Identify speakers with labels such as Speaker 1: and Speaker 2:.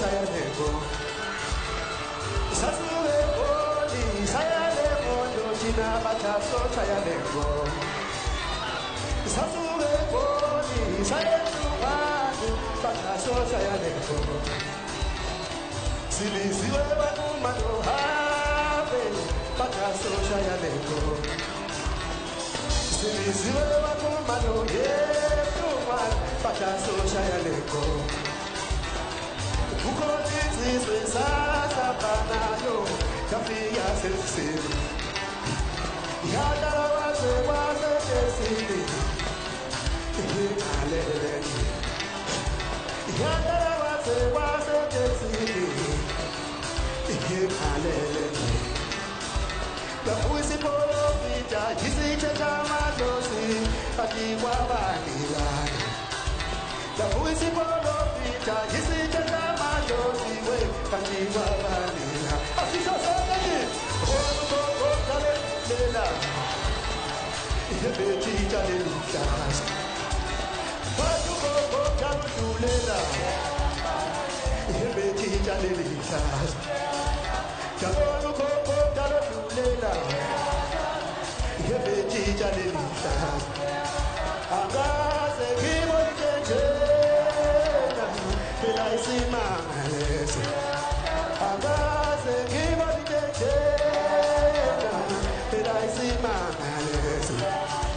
Speaker 1: sayaleko Sasuweko ni sayaleko Dojina bataso sayaleko Sasuweko ni sayaleko Bataso sayaleko Siliziwe banumano habe Bataso sayaleko Siliziwe banumano yefuman Bataso sayaleko Ukonizizwe sasa panayo Kafia sesini Yadara wase kesini Aleleni Yadara wase kesini Aleleni Kapuisi polo vita Jisiche kama dosi Atiwa banilani Kapuisi polo vita Jisiche kama dosi We atiwa banilani Asisha sanani Onuko kale lela Yebeti kale lukas Onuko kale lela Yebeti kale lukas Onuko kale lela Yebeti kale lukas Agaze kibo jejena Bila isimangales Agaze kibo jejena